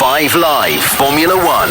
5 Live Formula One.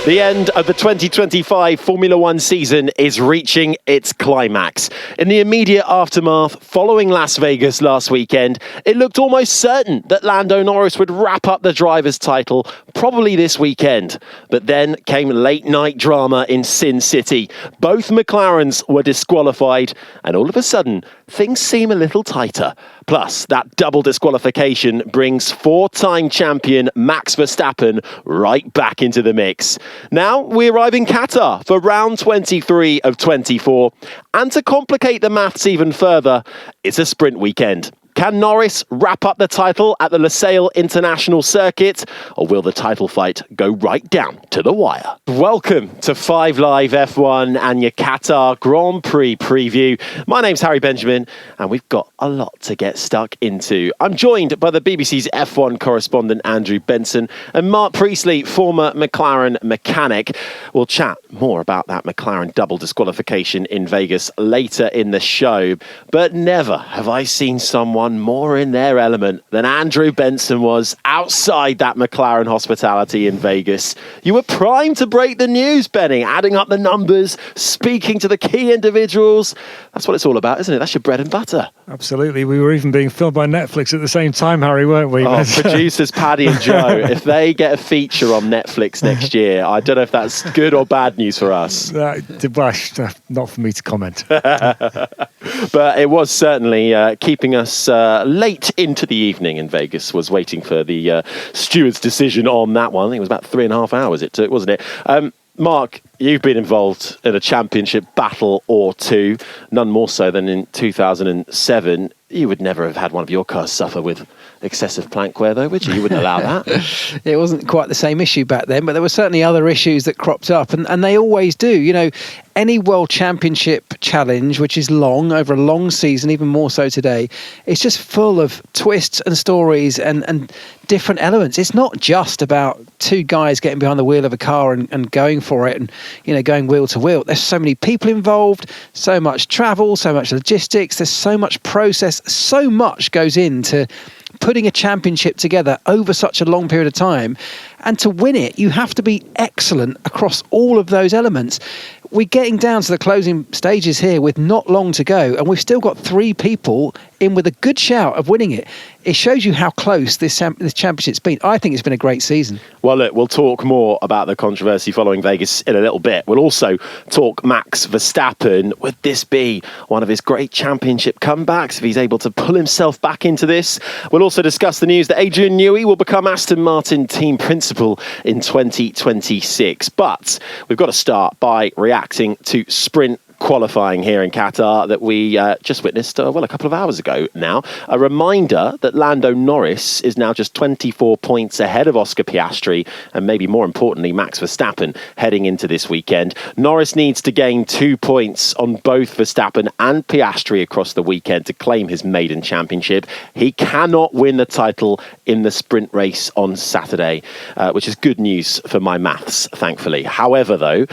The end of the 2025 Formula One season is reaching its climax. In the immediate aftermath following Las Vegas last weekend, it looked almost certain that Lando Norris would wrap up the driver's title probably this weekend. But then came late night drama in Sin City. Both McLarens were disqualified, and all of a sudden, things seem a little tighter. Plus, that double disqualification brings four-time champion Max Verstappen right back into the mix. Now we arrive in Qatar for round 23 of 24. And to complicate the maths even further, it's a sprint weekend. Can Norris wrap up the title at the Lusail International Circuit, or will the title fight go right down to the wire? Welcome to 5 Live F1 and your Qatar Grand Prix preview. My name's Harry Benjamin, and we've got a lot to get stuck into. I'm joined by the BBC's F1 correspondent Andrew Benson and Mark Priestley, former McLaren mechanic. We'll chat more about that McLaren double disqualification in Vegas later in the show, but never have I seen someone more in their element than Andrew Benson was outside that McLaren hospitality in Vegas. You were primed to break the news, Benny, adding up the numbers, speaking to the key individuals. That's what it's all about, isn't it? That's your bread and butter. Absolutely. We were even being filmed by Netflix at the same time, Harry, weren't we? Oh, producers Paddy and Joe, if they get a feature on Netflix next year, I don't know if that's good or bad news for us. Not for me to comment. But it was certainly keeping us late into the evening in Vegas. Was waiting for the steward's decision on that one. I think it was about 3.5 hours it took, wasn't it? Mark, you've been involved in a championship battle or two, none more so than in 2007. You would never have had one of your cars suffer with excessive plank wear, though, would you? You wouldn't allow that. It wasn't quite the same issue back then, but there were certainly other issues that cropped up, and they always do. You know, any World Championship challenge, which is long, over a long season, even more so today, it's just full of twists and stories and different elements. It's not just about two guys getting behind the wheel of a car and going for it and, you know, going wheel to wheel. There's so many people involved, so much travel, so much logistics, there's so much process, so much goes into putting a championship together over such a long period of time. And to win it, you have to be excellent across all of those elements. We're getting down to the closing stages here with not long to go, and we've still got three people in with a good shout of winning it. It shows you how close this championship's been. I think it's been a great season. Well, look, we'll talk more about the controversy following Vegas in a little bit. We'll also talk Max Verstappen. Would this be one of his great championship comebacks if he's able to pull himself back into this? We'll also discuss the news that Adrian Newey will become Aston Martin team principal in 2026. But we've got to start by reacting to sprint qualifying here in Qatar that we just witnessed, a couple of hours ago now. A reminder that Lando Norris is now just 24 points ahead of Oscar Piastri and maybe more importantly, Max Verstappen heading into this weekend. Norris needs to gain 2 points on both Verstappen and Piastri across the weekend to claim his maiden championship. He cannot win the title in the sprint race on Saturday, which is good news for my maths, thankfully. However, though,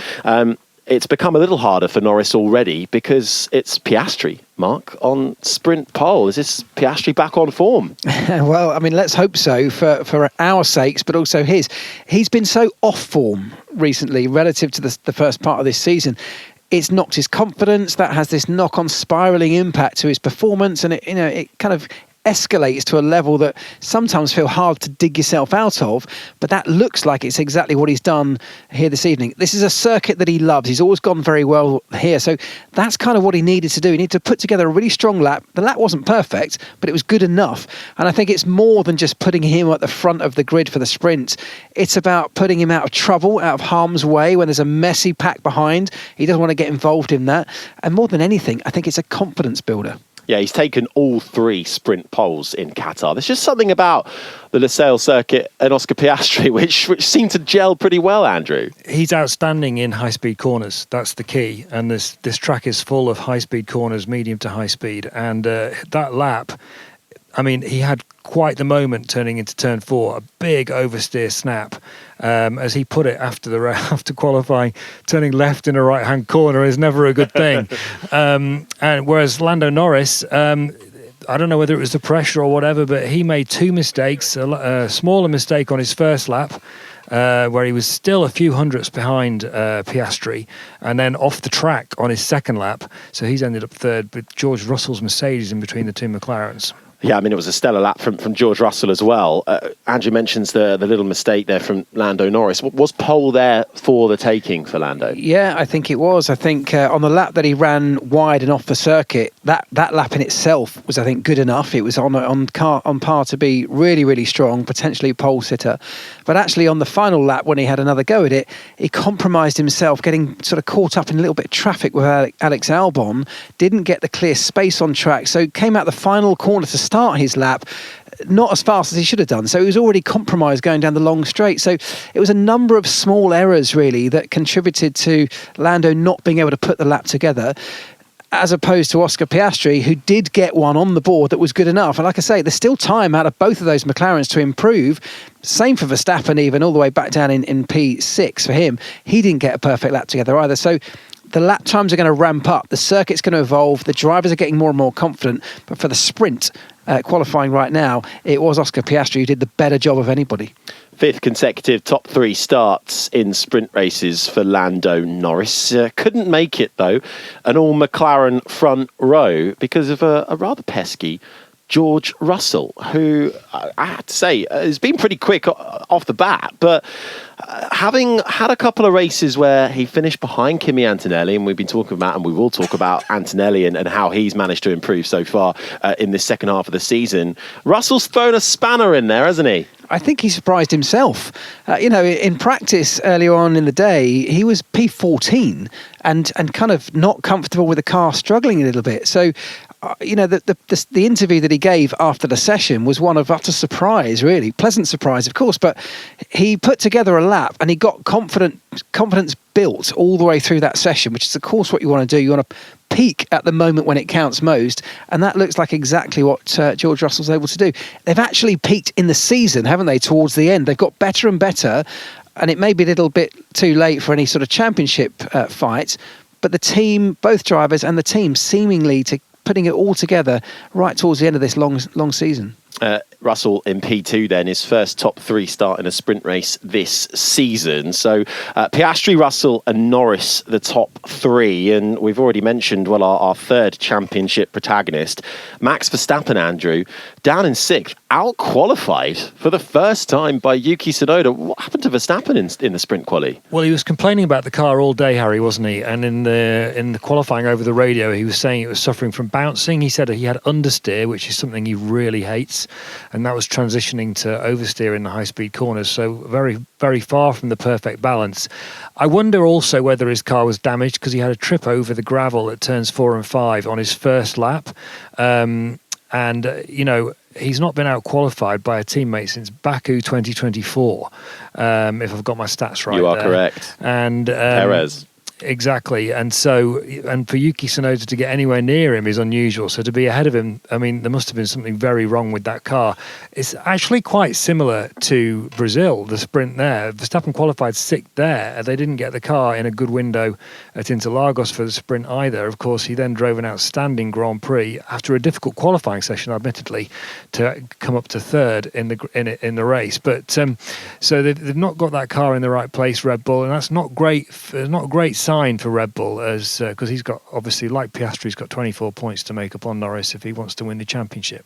it's become a little harder for Norris already because it's Piastri, Mark, on sprint pole. Is this Piastri back on form? Well, I mean, let's hope so for our sakes, but also his. He's been so off form recently relative to the first part of this season. It's knocked his confidence. That has this knock-on spiralling impact to his performance, and it kind of escalates to a level that sometimes feel hard to dig yourself out of, but that looks like it's exactly what he's done here this evening. This is a circuit that he loves. He's always gone very well here, so that's kind of what he needed to do. He needed to put together a really strong lap. The lap wasn't perfect, but it was good enough, and I think it's more than just putting him at the front of the grid for the sprint. It's about putting him out of trouble, out of harm's way when there's a messy pack behind. He doesn't want to get involved in that, and more than anything, I think it's a confidence builder. Yeah, he's taken all three sprint poles in Qatar. There's just something about the Lusail circuit and Oscar Piastri which seemed to gel pretty well, Andrew. He's outstanding in high-speed corners. That's the key. And this track is full of high-speed corners, medium to high speed. And that lap, I mean, he had quite the moment turning into turn 4, a big oversteer snap. As he put it after qualifying, turning left in a right-hand corner is never a good thing. And whereas Lando Norris, I don't know whether it was the pressure or whatever, but he made two mistakes. A smaller mistake on his first lap, where he was still a few hundredths behind Piastri, and then off the track on his second lap. So he's ended up third with George Russell's Mercedes in between the two McLarens. Yeah, I mean, it was a stellar lap from George Russell as well. Andrew mentions the little mistake there from Lando Norris. Was pole there for the taking for Lando? Yeah, I think it was. I think on the lap that he ran wide and off the circuit, that lap in itself was, I think, good enough. It was on par to be really, really strong, potentially pole sitter. But actually on the final lap, when he had another go at it, he compromised himself, getting sort of caught up in a little bit of traffic with Alex Albon, didn't get the clear space on track, so came out the final corner to start his lap not as fast as he should have done, so he was already compromised going down the long straight. So it was a number of small errors really that contributed to Lando not being able to put the lap together, as opposed to Oscar Piastri, who did get one on the board that was good enough. And like I say, there's still time out of both of those McLarens to improve. Same for Verstappen, even all the way back down in P6 for him. He didn't get a perfect lap together either. So the lap times are going to ramp up. The circuit's going to evolve. The drivers are getting more and more confident. But for the sprint qualifying right now, it was Oscar Piastri who did the better job of anybody. Fifth consecutive top three starts in sprint races for Lando Norris. Couldn't make it, though, an all McLaren front row because of a rather pesky George Russell, who I have to say has been pretty quick off the bat, but having had a couple of races where he finished behind Kimi Antonelli, and we've been talking about, and we will talk about Antonelli and how he's managed to improve so far in this second half of the season, Russell's thrown a spanner in there, hasn't he? I think he surprised himself. In practice earlier on in the day, he was P14 and kind of not comfortable with the car, struggling a little bit. So, the interview that he gave after the session was one of utter surprise, really. Pleasant surprise, of course, but he put together a lap and he got confidence built all the way through that session, which is, of course, what you want to do. You want to peak at the moment when it counts most, and that looks like exactly what George Russell's able to do. They've actually peaked in the season, haven't they, towards the end? They've got better and better, and it may be a little bit too late for any sort of championship fight, but the team, both drivers and the team, seemingly to putting it all together right towards the end of this long season. Russell in P2 then, his first top three start in a sprint race this season. So Piastri, Russell and Norris, the top three. And we've already mentioned, our third championship protagonist, Max Verstappen, Andrew, down in sixth, out-qualified for the first time by Yuki Tsunoda. What happened to Verstappen in the sprint quali? Well, he was complaining about the car all day, Harry, wasn't he? And in the qualifying over the radio, he was saying it was suffering from bouncing. He said he had understeer, which is something he really hates. And that was transitioning to oversteer in the high-speed corners, so very, very far from the perfect balance. I wonder also whether his car was damaged because he had a trip over the gravel at turns 4 and 5 on his first lap. He's not been out-qualified by a teammate since Baku 2024, if I've got my stats right. You are correct. And Perez. Exactly, and for Yuki Tsunoda to get anywhere near him is unusual. So to be ahead of him, I mean, there must have been something very wrong with that car. It's actually quite similar to Brazil, the sprint there. Verstappen qualified sixth there. They didn't get the car in a good window at Interlagos for the sprint either. Of course, he then drove an outstanding Grand Prix after a difficult qualifying session, admittedly, to come up to third in the race. But so they've not got that car in the right place, Red Bull, and that's not great. Not a great sign for Red Bull, as because he's got, obviously, like Piastri, he's got 24 points to make up on Norris if he wants to win the championship.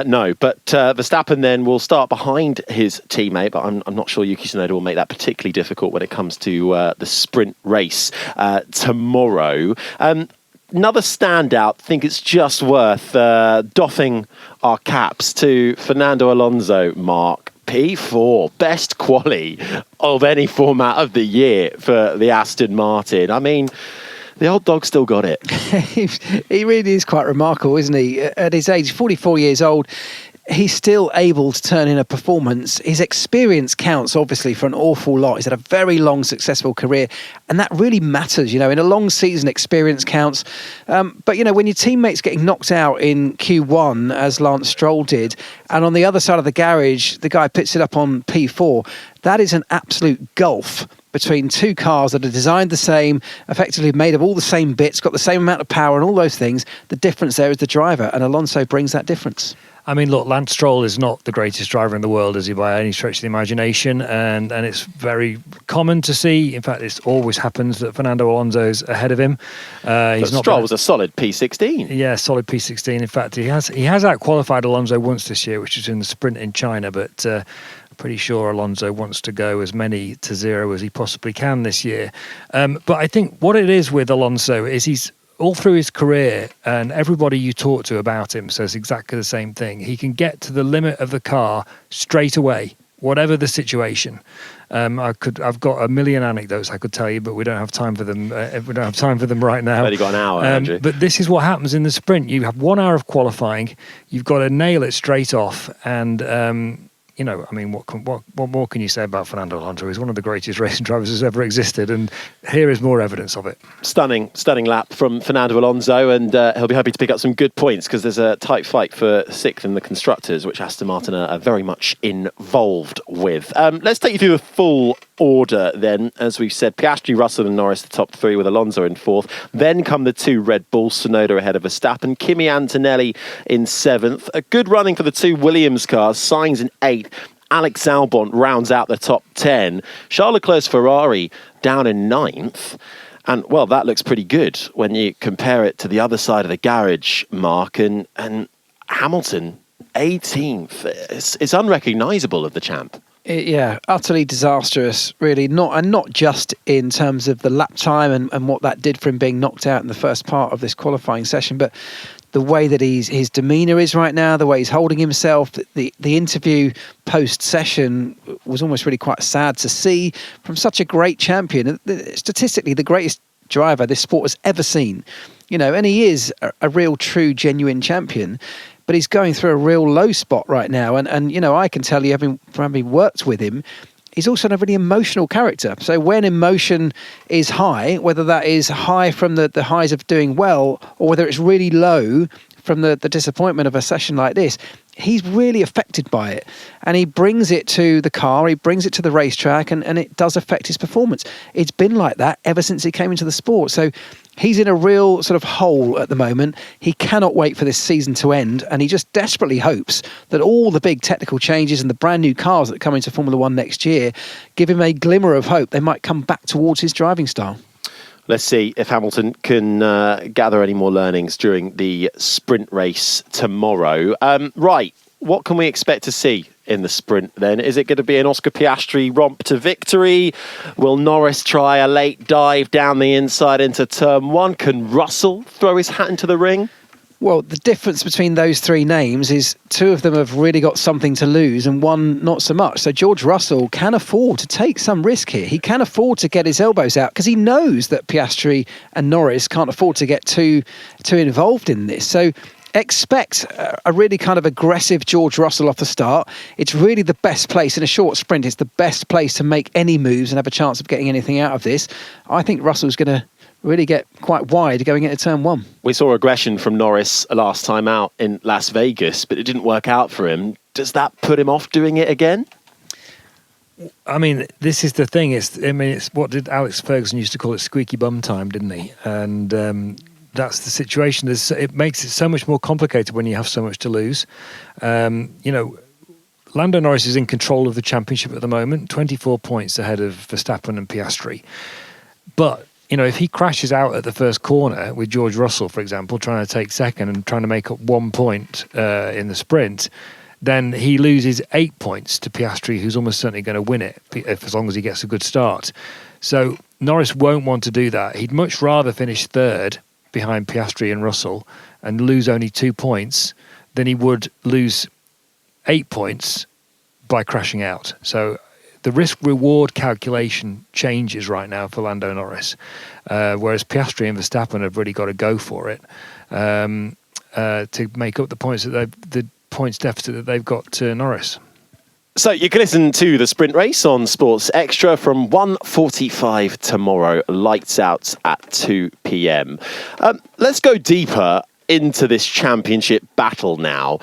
No, but Verstappen then will start behind his teammate, but I'm not sure Yuki Tsunoda will make that particularly difficult when it comes to the sprint race tomorrow. Another standout, I think it's just worth doffing our caps to Fernando Alonso, Mark. P4, best quali of any format of the year for the Aston Martin. I mean, the old dog still got it. He really is quite remarkable, isn't he? At his age, 44 years old, he's still able to turn in a performance. His experience counts, obviously, for an awful lot. He's had a very long, successful career, and that really matters. In a long season, experience counts. But, when your teammate's getting knocked out in Q1, as Lance Stroll did, and on the other side of the garage, the guy picks it up on P4, that is an absolute gulf between two cars that are designed the same, effectively made of all the same bits, got the same amount of power and all those things. The difference there is the driver, and Alonso brings that difference. I mean, look, Lance Stroll is not the greatest driver in the world, is he, by any stretch of the imagination? And it's very common to see. In fact, it always happens that Fernando Alonso's ahead of him. Stroll was a solid P16. Yeah, solid P16. In fact, he has out-qualified Alonso once this year, which is in the sprint in China, but pretty sure Alonso wants to go as many to zero as he possibly can this year. But I think what it is with Alonso is he's all through his career, and everybody you talk to about him says exactly the same thing. He can get to the limit of the car straight away, whatever the situation. I've got a million anecdotes I could tell you, but we don't have time for them. We don't have time for them right now. I've only got an hour, Andrew. But this is what happens in the sprint. You have 1 hour of qualifying. You've got to nail it straight off, and what more can you say about Fernando Alonso? He's one of the greatest racing drivers who's ever existed, and here is more evidence of it. Stunning lap from Fernando Alonso, and he'll be happy to pick up some good points because there's a tight fight for sixth in the constructors, which Aston Martin are very much involved with. Let's take you through the full order then. As we've said, Piastri, Russell and Norris the top three, with Alonso in fourth. Then come the two Red Bulls, Tsunoda ahead of Verstappen, Kimi Antonelli in seventh. A good running for the two Williams cars, Sainz in eighth. Alex Albon rounds out the top 10. Charles Leclerc's Ferrari down in ninth. And, well, that looks pretty good when you compare it to the other side of the garage, Mark. And Hamilton, 18th. It's unrecognisable of the champ. Yeah, utterly disastrous, really. Not just in terms of the lap time and what that did for him being knocked out in the first part of this qualifying session, but the way that his demeanour is right now, the way he's holding himself. The interview post-session was almost really quite sad to see from such a great champion. Statistically, the greatest driver this sport has ever seen. And he is a real, true, genuine champion. But he's going through a real low spot right now. And I can tell you, having worked with him, he's also a really emotional character. So when emotion is high, whether that is high from the highs of doing well, or whether it's really low from the disappointment of a session like this, he's really affected by it. And he brings it to the car, he brings it to the racetrack, and it does affect his performance. It's been like that ever since he came into the sport. So he's in a real sort of hole at the moment. He cannot wait for this season to end, and he just desperately hopes that all the big technical changes and the brand new cars that come into Formula One next year give him a glimmer of hope. They might come back towards his driving style. Let's see if Hamilton can gather any more learnings during the sprint race tomorrow. Right, what can we expect to see in the sprint then? Is it going to be an Oscar Piastri romp to victory? Will Norris try a late dive down the inside into turn one? Can Russell throw his hat into the ring? Well, the difference between those three names is two of them have really got something to lose and one not so much. So George Russell can afford to take some risk here. He can afford to get his elbows out because he knows that Piastri and Norris can't afford to get too involved in this. So expect a really kind of aggressive George Russell off the start. It's really the best place in a short sprint. It's the best place to make any moves and have a chance of getting anything out of this. I think Russell's going to really get quite wide going into turn one. We saw aggression from Norris last time out in Las Vegas, but it didn't work out for him. Does that put him off doing it again? I mean, this is the thing. It's what did Alex Ferguson used to call it, squeaky bum time, didn't he? And that's the situation. It makes it so much more complicated when you have so much to lose. Lando Norris is in control of the championship at the moment, 24 points ahead of Verstappen and Piastri. But if he crashes out at the first corner with George Russell, for example, trying to take second and trying to make up 1 point in the sprint, then he loses 8 points to Piastri, who's almost certainly going to win it as long as he gets a good start. So Norris won't want to do that. He'd much rather finish third behind Piastri and Russell and lose only 2 points than he would lose 8 points by crashing out. So the risk-reward calculation changes right now for Lando Norris, whereas Piastri and Verstappen have really got to go for it to make up the points deficit that they've got to Norris. So you can listen to the sprint race on Sports Extra from 1:45 tomorrow, lights out at 2 p.m. Let's go deeper into this championship battle now.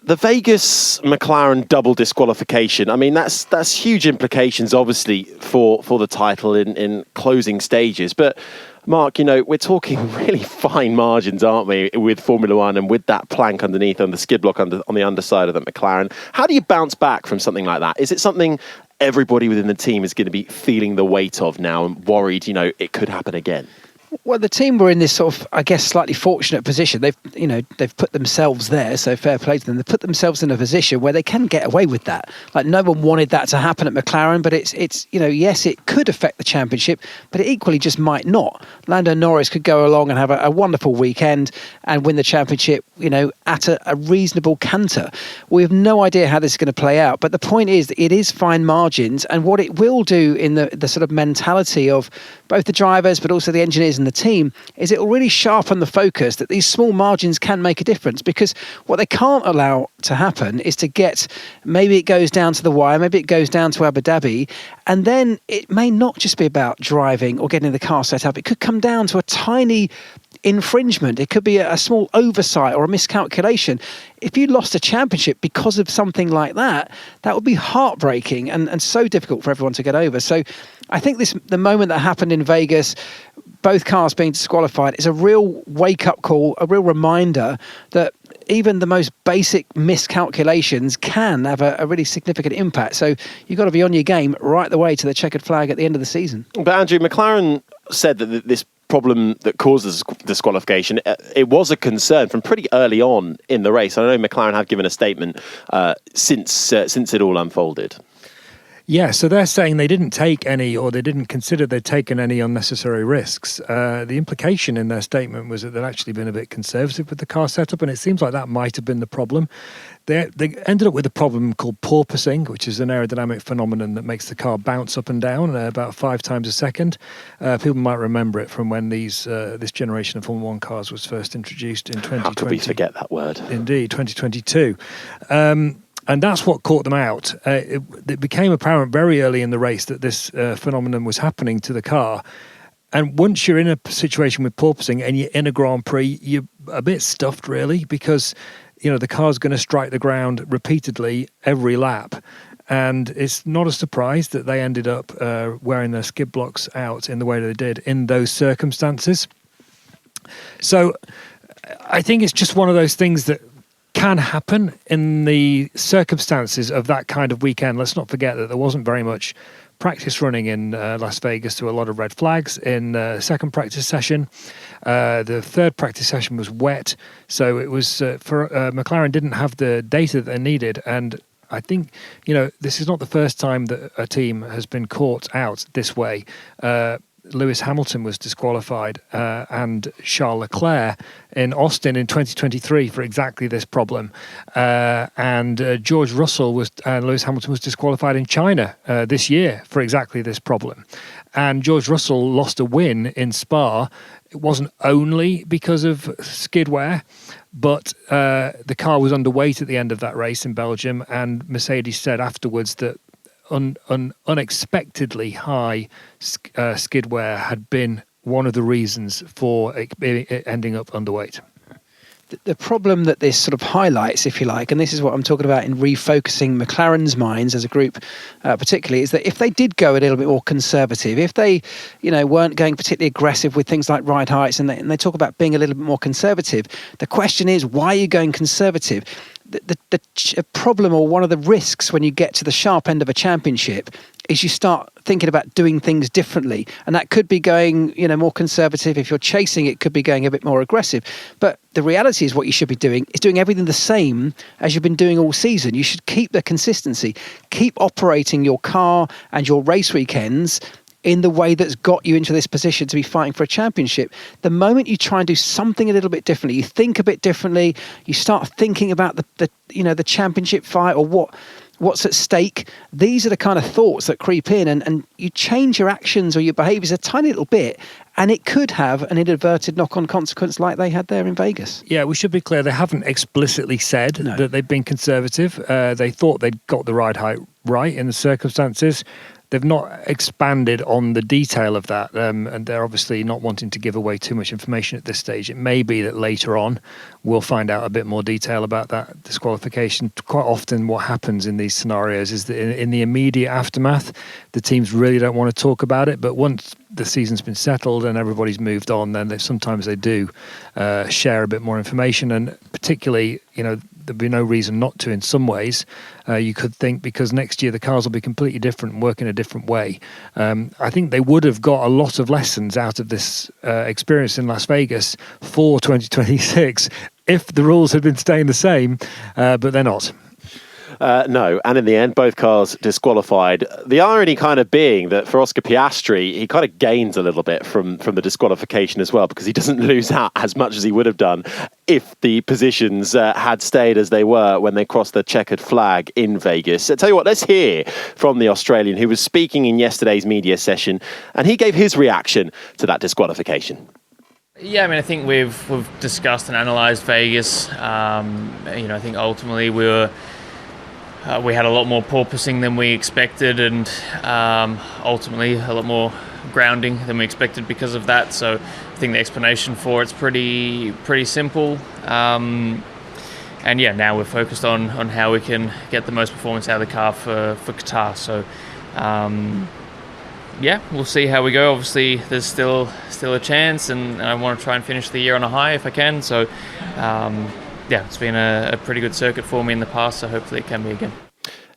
The Vegas McLaren double disqualification. I mean, that's huge implications, obviously, for the title in closing stages. But Mark, we're talking really fine margins, aren't we, with Formula One and with that plank underneath on the skid block on the underside of the McLaren. How do you bounce back from something like that? Is it something everybody within the team is going to be feeling the weight of now and worried, it could happen again? Well, the team were in this sort of, I guess, slightly fortunate position. They've put themselves there, so fair play to them. They've put themselves in a position where they can get away with that. Like, no one wanted that to happen at McLaren, but it's yes, it could affect the championship, but it equally just might not. Lando Norris could go along and have a wonderful weekend and win the championship, at a reasonable canter. We have no idea how this is going to play out, but the point is that it is fine margins, and what it will do in the sort of mentality of both the drivers but also the engineers and the team is it will really sharpen the focus that these small margins can make a difference, because what they can't allow to happen is to get, maybe it goes down to the wire, maybe it goes down to Abu Dhabi, and then it may not just be about driving or getting the car set up. It could come down to a tiny infringement. It could be a small oversight or a miscalculation. If you lost a championship because of something like that, that would be heartbreaking and so difficult for everyone to get over. So I think the moment that happened in Vegas, both cars being disqualified, is a real wake-up call, a real reminder that even the most basic miscalculations can have a really significant impact. So you've got to be on your game right the way to the checkered flag at the end of the season. But Andrew, McLaren said that this problem that causes disqualification, it was a concern from pretty early on in the race. I know McLaren have given a statement since it all unfolded. Yeah, so they're saying they didn't take any, or they didn't consider they'd taken any unnecessary risks. The implication in their statement was that they'd actually been a bit conservative with the car setup, and it seems like that might have been the problem. They ended up with a problem called porpoising, which is an aerodynamic phenomenon that makes the car bounce up and down about 5 times a second. People might remember it from when this generation of Formula One cars was first introduced in 2020. How could we forget that word? Indeed, 2022. And that's what caught them out. It became apparent very early in the race that this phenomenon was happening to the car. And once you're in a situation with porpoising and you're in a Grand Prix, you're a bit stuffed, really, because the car's going to strike the ground repeatedly every lap. And it's not a surprise that they ended up wearing their skid blocks out in the way they did in those circumstances. So I think it's just one of those things that can happen in the circumstances of that kind of weekend. Let's not forget that there wasn't very much practice running in Las Vegas. There were a lot of red flags in the second practice session. The third practice session was wet, so it was McLaren didn't have the data that they needed. And I think this is not the first time that a team has been caught out this way. Lewis Hamilton was disqualified and Charles Leclerc in Austin in 2023 for exactly this problem. And George Russell and Lewis Hamilton was disqualified in China this year for exactly this problem. And George Russell lost a win in Spa. It wasn't only because of skid wear, but the car was underweight at the end of that race in Belgium, and Mercedes said afterwards that unexpectedly high skid wear had been one of the reasons for it ending up underweight. The problem that this sort of highlights, if you like, and this is what I'm talking about in refocusing McLaren's minds as a group particularly, is that if they did go a little bit more conservative, if they weren't going particularly aggressive with things like ride heights, and they talk about being a little bit more conservative, the question is, why are you going conservative? The problem, or one of the risks when you get to the sharp end of a championship, is you start thinking about doing things differently, and that could be going more conservative. If you're chasing, it could be going a bit more aggressive. But the reality is, what you should be doing is doing everything the same as you've been doing all season. You should keep the consistency, keep operating your car and your race weekends in the way that's got you into this position to be fighting for a championship. The moment you try and do something a little bit differently, you think a bit differently, you start thinking about the championship fight or what's at stake. These are the kind of thoughts that creep in, and you change your actions or your behaviours a tiny little bit, and it could have an inadvertent knock-on consequence like they had there in Vegas. Yeah, we should be clear, they haven't explicitly said that they've been conservative. They thought they'd got the ride height right in the circumstances. they've not expanded on the detail of that, and they're obviously not wanting to give away too much information at this stage. It may be that later on we'll find out a bit more detail about that disqualification. Quite often what happens in these scenarios is that in the immediate aftermath, the teams really don't want to talk about it, but once the season's been settled and everybody's moved on, then sometimes they do share a bit more information, and particularly, there'd be no reason not to in some ways. You could think because next year the cars will be completely different and work in a different way. I think they would have got a lot of lessons out of this experience in Las Vegas for 2026 if the rules had been staying the same, but they're not. No, and in the end, both cars disqualified. The irony kind of being that for Oscar Piastri, he kind of gains a little bit from the disqualification as well, because he doesn't lose out as much as he would have done if the positions had stayed as they were when they crossed the checkered flag in Vegas. So, tell you what, let's hear from the Australian who was speaking in yesterday's media session, and he gave his reaction to that disqualification. Yeah, I mean, I think we've discussed and analysed Vegas. I think ultimately we had a lot more porpoising than we expected, and ultimately a lot more grounding than we expected because of that. So I think the explanation for it's pretty simple. And yeah, now we're focused on how we can get the most performance out of the car for Qatar. So yeah, we'll see how we go. Obviously, there's still a chance, and I want to try and finish the year on a high if I can. So yeah, it's been a pretty good circuit for me in the past, so hopefully it can be again.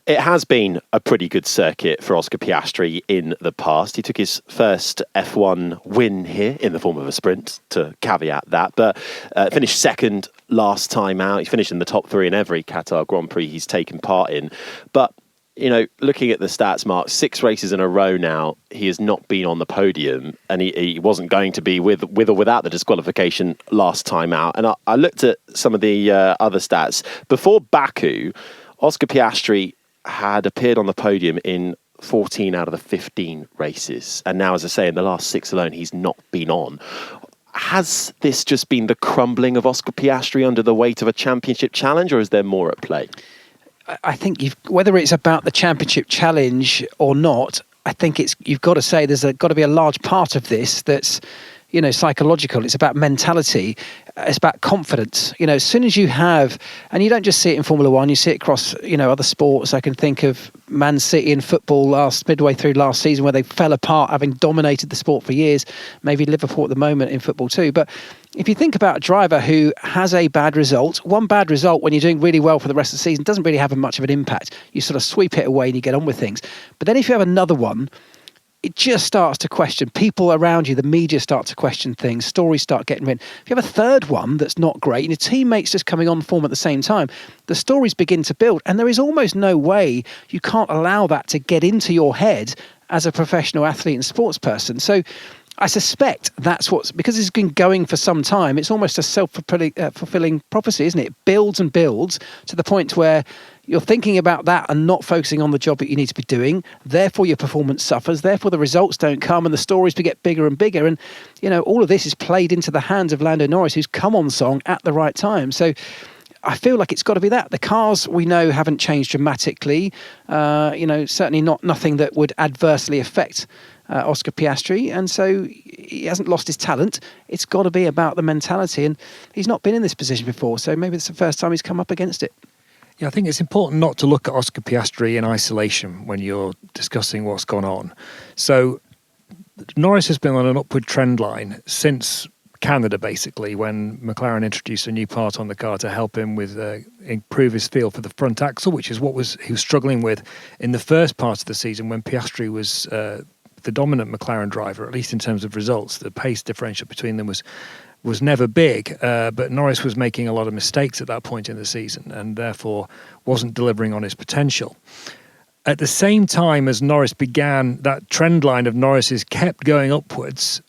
It has been a pretty good circuit for Oscar Piastri in the past. He took his first F1 win here in the form of a sprint, to caveat that, but finished second last time out. He finished in the top 3 in every Qatar Grand Prix he's taken part in. But looking at the stats, Mark, 6 races in a row now, he has not been on the podium, and he wasn't going to be with or without the disqualification last time out. And I looked at some of the other stats. Before Baku, Oscar Piastri had appeared on the podium in 14 out of the 15 races. And now, as I say, in the last 6 alone, he's not been on. Has this just been the crumbling of Oscar Piastri under the weight of a championship challenge, or is there more at play? I think whether it's about the championship challenge or not, I think you've got to say there's got to be a large part of this that's psychological. It's about mentality. It's about confidence. As soon as you have, and you don't just see it in Formula One, you see it across, other sports. I can think of Man City in football midway through last season, where they fell apart, having dominated the sport for years. Maybe Liverpool at the moment in football too. But if you think about a driver who has a bad result, one bad result when you're doing really well for the rest of the season doesn't really have much of an impact. You sort of sweep it away and you get on with things. But then if you have another one, it just starts to question. People around you, the media start to question things. Stories start getting written. If you have a third one that's not great, and your teammates just coming on form at the same time, the stories begin to build. And there is almost no way you can't allow that to get into your head as a professional athlete and sports person. So I suspect that's because it's been going for some time, it's almost a self-fulfilling prophecy, isn't it? It builds and builds to the point where you're thinking about that and not focusing on the job that you need to be doing. Therefore, your performance suffers. Therefore, the results don't come and the stories get bigger and bigger. And, all of this is played into the hands of Lando Norris, who's come on song at the right time. So I feel like it's got to be that. The cars, we know, haven't changed dramatically. Certainly nothing that would adversely affect Oscar Piastri, and so he hasn't lost his talent. It's got to be about the mentality, and he's not been in this position before, so maybe it's the first time he's come up against it. Yeah, I think it's important not to look at Oscar Piastri in isolation when you're discussing what's gone on. So Norris has been on an upward trend line since Canada, basically, when McLaren introduced a new part on the car to help him with improve his feel for the front axle, which is what he was struggling with in the first part of the season when Piastri was the dominant McLaren driver, at least in terms of results. The pace differential between them was never big, but Norris was making a lot of mistakes at that point in the season and therefore wasn't delivering on his potential. At the same time as Norris began, that trend line of Norris's kept going upwards,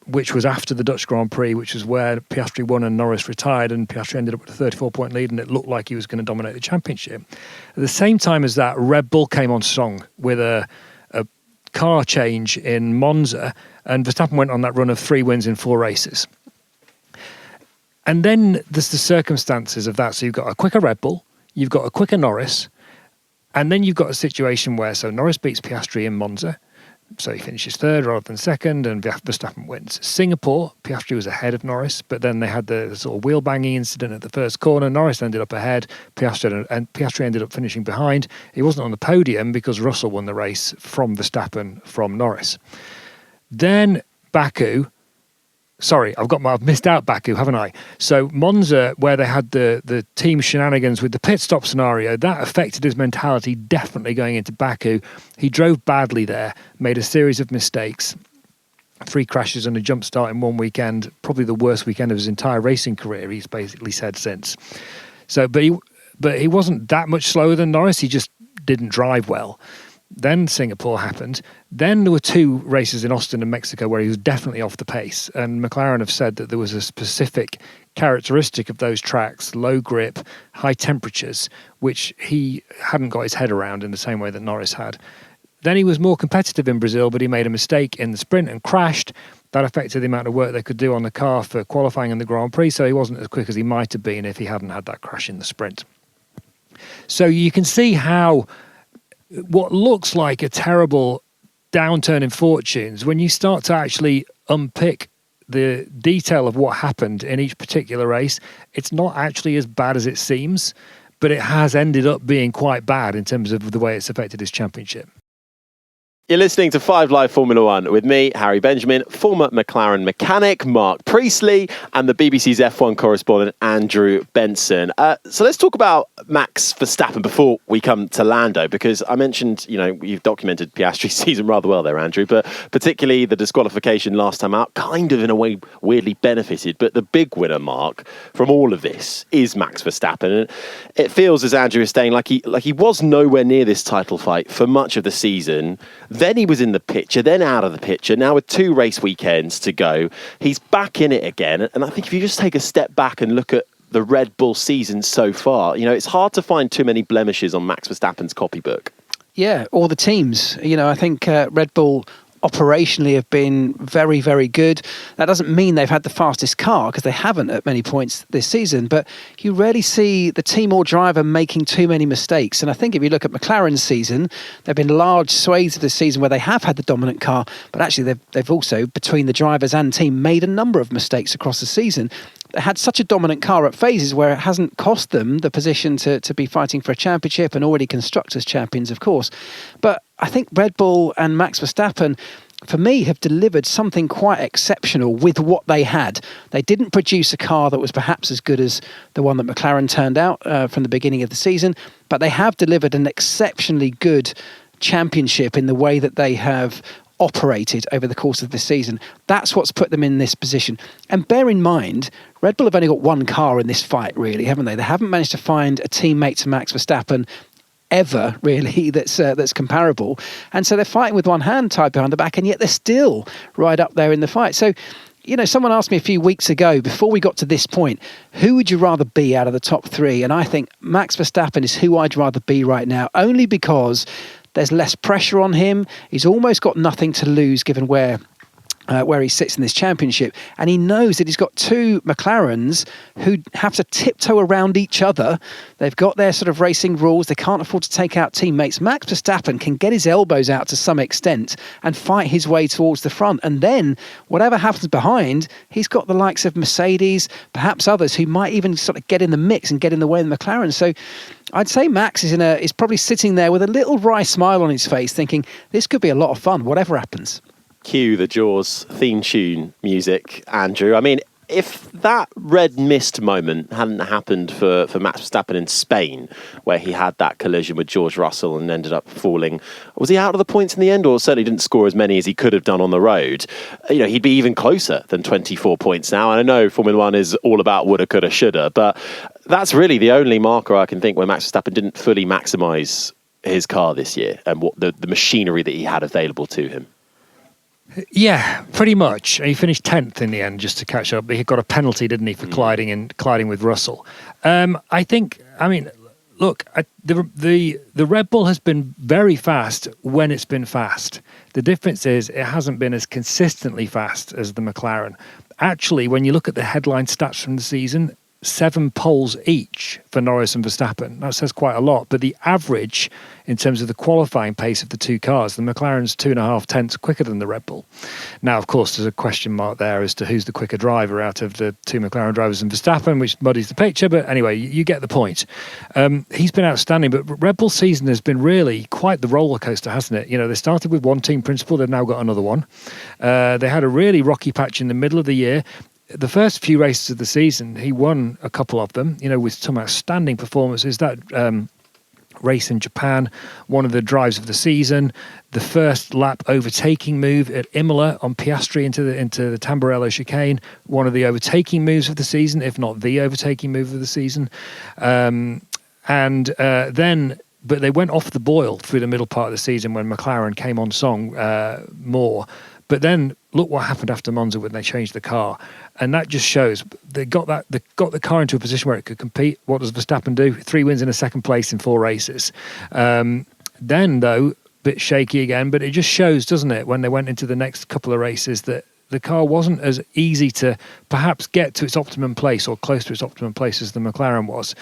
which was after the Dutch Grand Prix, which was where Piastri won and Norris retired, and Piastri ended up with a 34-point lead, and it looked like he was going to dominate the championship. At the same time as that, Red Bull came on strong with a car change in Monza, and Verstappen went on that run of 3 wins in 4 races. And then there's the circumstances of that. So you've got a quicker Red Bull, you've got a quicker Norris, And then you've got a situation where, so Norris beats Piastri in Monza, so he finishes third rather than second, and Verstappen wins. Singapore, Piastri was ahead of Norris, but then they had the sort of wheel banging incident at the first corner. Norris ended up ahead, Piastri ended up finishing behind. He wasn't on the podium because Russell won the race from Verstappen from Norris. Then Baku. Sorry, I've missed out Baku, haven't I? So Monza, where they had the team shenanigans with the pit stop scenario, that affected his mentality definitely going into Baku. He drove badly there, made a series of mistakes, 3 crashes and a jump start in one weekend, probably the worst weekend of his entire racing career, he's basically said since. So, but he wasn't that much slower than Norris, he just didn't drive well. Then Singapore happened. Then there were 2 races in Austin and Mexico where he was definitely off the pace. And McLaren have said that there was a specific characteristic of those tracks, low grip, high temperatures, which he hadn't got his head around in the same way that Norris had. Then he was more competitive in Brazil, but he made a mistake in the sprint and crashed. That affected the amount of work they could do on the car for qualifying in the Grand Prix, so he wasn't as quick as he might have been if he hadn't had that crash in the sprint. So you can see how what looks like a terrible downturn in fortunes, when you start to actually unpick the detail of what happened in each particular race, it's not actually as bad as it seems, but it has ended up being quite bad in terms of the way it's affected his championship. You're listening to 5 Live Formula One with me, Harry Benjamin, former McLaren mechanic Mark Priestley, and the BBC's F1 correspondent Andrew Benson. So let's talk about Max Verstappen before we come to Lando, because I mentioned, you've documented Piastri's season rather well there, Andrew, but particularly the disqualification last time out kind of in a way weirdly benefited. But the big winner, Mark, from all of this is Max Verstappen. And it feels, as Andrew is saying, like he was nowhere near this title fight for much of the season. Then he was in the picture, then out of the picture. Now with 2 race weekends to go, he's back in it again. And I think if you just take a step back and look at the Red Bull season so far, it's hard to find too many blemishes on Max Verstappen's copybook. Yeah, all the teams. I think Red Bull operationally have been very, very good. That doesn't mean they've had the fastest car, because they haven't at many points this season, but you rarely see the team or driver making too many mistakes. And I think if you look at McLaren's season, there have been large swathes of the season where they have had the dominant car, but actually they've also, between the drivers and team, made a number of mistakes across the season. They had such a dominant car at phases where it hasn't cost them the position to be fighting for a championship, and already constructors champions, of course. But I think Red Bull and Max Verstappen, for me, have delivered something quite exceptional with what they had. They didn't produce a car that was perhaps as good as the one that McLaren turned out from the beginning of the season, but they have delivered an exceptionally good championship in the way that they have operated over the course of this season. That's what's put them in this position. And bear in mind, Red Bull have only got one car in this fight, really, haven't they? They haven't managed to find a teammate to Max Verstappen ever, really, that's comparable. And so they're fighting with one hand tied behind the back, and yet they're still right up there in the fight. So, someone asked me a few weeks ago, before we got to this point, who would you rather be out of the top 3? And I think Max Verstappen is who I'd rather be right now, only because there's less pressure on him. He's almost got nothing to lose given where he sits in this championship. And he knows that he's got 2 McLarens who have to tiptoe around each other. They've got their sort of racing rules. They can't afford to take out teammates. Max Verstappen can get his elbows out to some extent and fight his way towards the front. And then whatever happens behind, he's got the likes of Mercedes, perhaps others who might even sort of get in the mix and get in the way of the McLaren. So I'd say Max is probably sitting there with a little wry smile on his face, thinking this could be a lot of fun, whatever happens. Cue the Jaws theme tune music, Andrew. I mean, if that red mist moment hadn't happened for Max Verstappen in Spain, where he had that collision with George Russell and ended up falling, was he out of the points in the end, or certainly didn't score as many as he could have done on the road? He'd be even closer than 24 points now. And I know Formula One is all about woulda, coulda, shoulda, but that's really the only marker I can think where Max Verstappen didn't fully maximise his car this year and what the machinery that he had available to him. Yeah, pretty much. He finished 10th in the end, just to catch up. He got a penalty, didn't he, for colliding with Russell. The Red Bull has been very fast when it's been fast. The difference is it hasn't been as consistently fast as the McLaren. Actually, when you look at the headline stats from the season, 7 poles each for Norris and Verstappen. That says quite a lot. But the average, in terms of the qualifying pace of the two cars, the McLaren's 2.5 tenths quicker than the Red Bull. Now, of course, there's a question mark there as to who's the quicker driver out of the two McLaren drivers and Verstappen, which muddies the picture. But anyway, you get the point. He's been outstanding, but Red Bull season has been really quite the roller coaster, hasn't it? You know, they started with one team principal, they've now got another one. They had a really rocky patch in the middle of the year. The first few races of the season, he won a couple of them, you know, with some outstanding performances. That race in Japan, one of the drives of the season, the first lap overtaking move at Imola on Piastri into the Tamburello chicane, one of the overtaking moves of the season, if not the overtaking move of the season. But they went off the boil through the middle part of the season when McLaren came on song more. But then look what happened after Monza when they changed the car, and that just shows they got the car into a position where it could compete. What does Verstappen do? 3 wins in a second place in 4 races. Then though, a bit shaky again, but it just shows, doesn't it, when they went into the next couple of races that the car wasn't as easy to perhaps get to its optimum place or close to its optimum place as the McLaren was.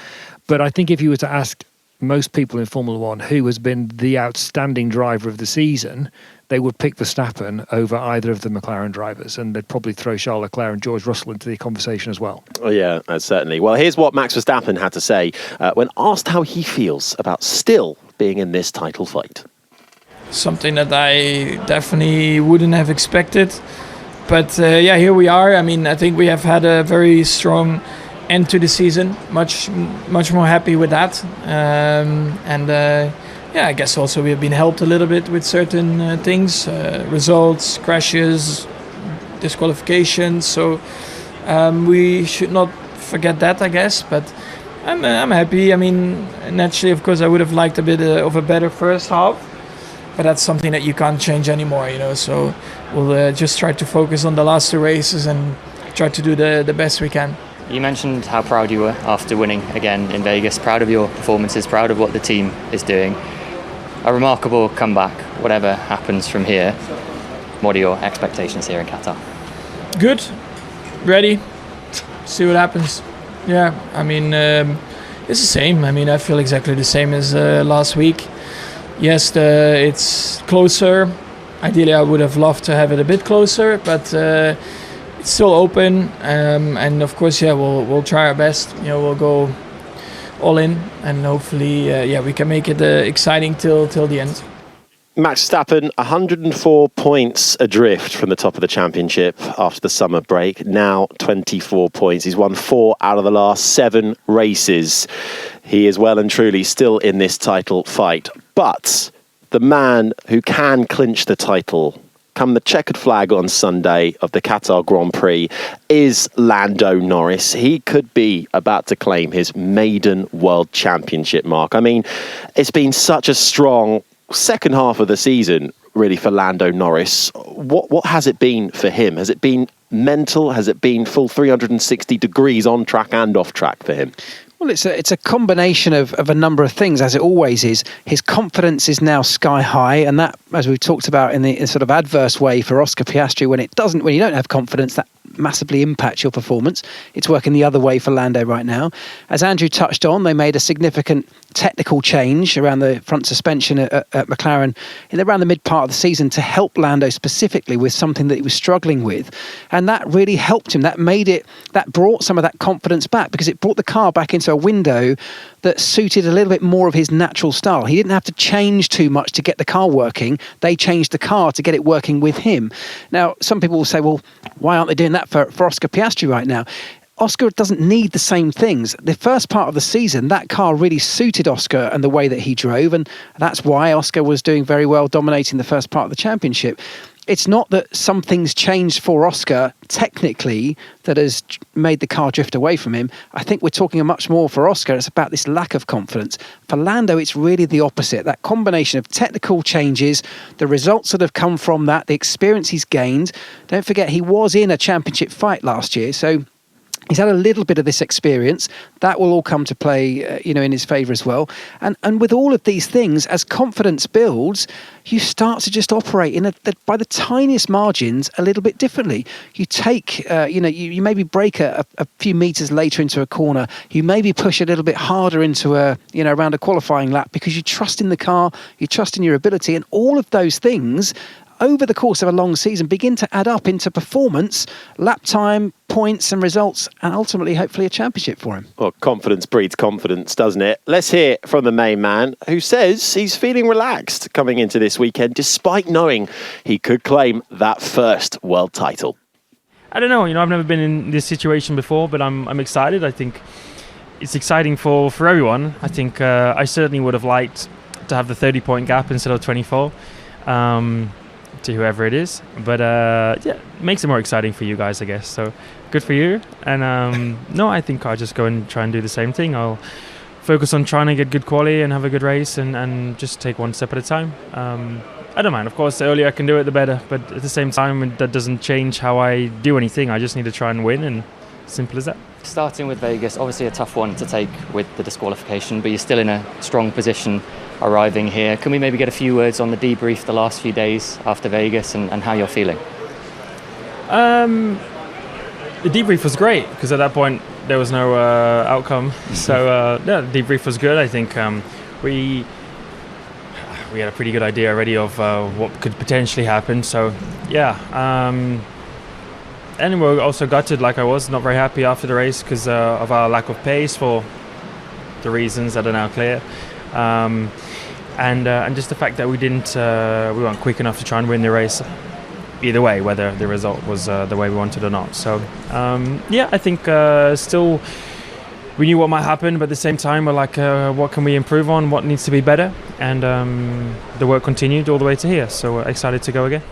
But I think if you were to ask most people in Formula One who has been the outstanding driver of the season, they would pick Verstappen over either of the McLaren drivers, and they'd probably throw Charles Leclerc and George Russell into the conversation as well. Oh yeah, certainly. Well, here's what Max Verstappen had to say when asked how he feels about still being in this title fight. Something that I definitely wouldn't have expected. But here we are. I mean, I think we have had a very strong end to the season. Much more happy with that. I guess also we have been helped a little bit with certain things, results, crashes, disqualifications. So we should not forget that, I guess. But I'm happy. I mean, naturally, of course, I would have liked a bit of a better first half. But that's something that you can't change anymore, you know. So we'll just try to focus on the last 2 races and try to do the best we can. You mentioned how proud you were after winning again in Vegas, proud of your performances, proud of what the team is doing. A remarkable comeback, whatever happens from here. What are your expectations here in Qatar? Good, ready, see what happens. Yeah, I mean, it's the same. I mean, I feel exactly the same as last week. Yes, it's closer. Ideally, I would have loved to have it a bit closer, but it's still open. And of course, we'll try our best. You know, we'll go all in, and hopefully, we can make it exciting till the end. Max Verstappen, 104 points adrift from the top of the championship after the summer break. Now 24 points. He's won 4 out of the last 7 races. He is well and truly still in this title fight. But the man who can clinch the title come the checkered flag on Sunday of the Qatar Grand Prix is Lando Norris. He could be about to claim his maiden World Championship mark. I mean, it's been such a strong second half of the season, really, for Lando Norris. What has it been for him? Has it been mental? Has it been full 360 degrees on track and off track for him? Well, it's a combination of a number of things, as it always is. His confidence is now sky high, and that, as we've talked about in the sort of adverse way for Oscar Piastri, when you don't have confidence, that massively impacts your performance. It's working the other way for Lando right now. As Andrew touched on, they made a significant technical change around the front suspension at McLaren around the mid part of the season to help Lando specifically with something that he was struggling with, and that really helped him. That brought some of that confidence back, because it brought the car back into a window that suited a little bit more of his natural style. He didn't have to change too much to get the car working. They changed the car to get it working with him. Now, some people will say, well, why aren't they doing that for Oscar Piastri right now? Oscar doesn't need the same things. The first part of the season, that car really suited Oscar and the way that he drove, and that's why Oscar was doing very well, dominating the first part of the championship. It's not that something's changed for Oscar technically that has made the car drift away from him. I think we're talking much more for Oscar. It's about this lack of confidence. For Lando, it's really the opposite. That combination of technical changes, the results that have come from that, the experience he's gained. Don't forget, he was in a championship fight last year, so He's had a little bit of this experience. That will all come to play, in his favour as well. And with all of these things, as confidence builds, you start to just operate by the tiniest margins a little bit differently. You take, you maybe brake a few metres later into a corner. You maybe push a little bit harder into around a qualifying lap because you trust in the car, you trust in your ability, and all of those things over the course of a long season begin to add up into performance, lap time, points and results, and ultimately, hopefully, a championship for him. Well, confidence breeds confidence, doesn't it? Let's hear from the main man, who says he's feeling relaxed coming into this weekend, despite knowing he could claim that first world title. I don't know, I've never been in this situation before, but I'm excited. I think it's exciting for everyone. I think I certainly would have liked to have the 30-point gap instead of 24. To whoever it is, but it makes it more exciting for you guys, I guess. So good for you. And I think I'll just go and try and do the same thing. I'll focus on trying to get good quality and have a good race and just take one step at a time. I don't mind, of course, the earlier I can do it, the better, but at the same time, that doesn't change how I do anything. I just need to try and win, and simple as that. Starting with Vegas, obviously a tough one to take with the disqualification, but you're still in a strong position arriving here. Can we maybe get a few words on the debrief the last few days after Vegas and how you're feeling? The debrief was great because at that point there was no outcome. So the debrief was good. I think we had a pretty good idea already of what could potentially happen. So and we're also gutted, like I was, not very happy after the race because of our lack of pace for the reasons that are now clear. And just the fact that we weren't quick enough to try and win the race either way, whether the result was the way we wanted or not. So I think still we knew what might happen, but at the same time we're like, what can we improve on, what needs to be better, and the work continued all the way to here, so we're excited to go again.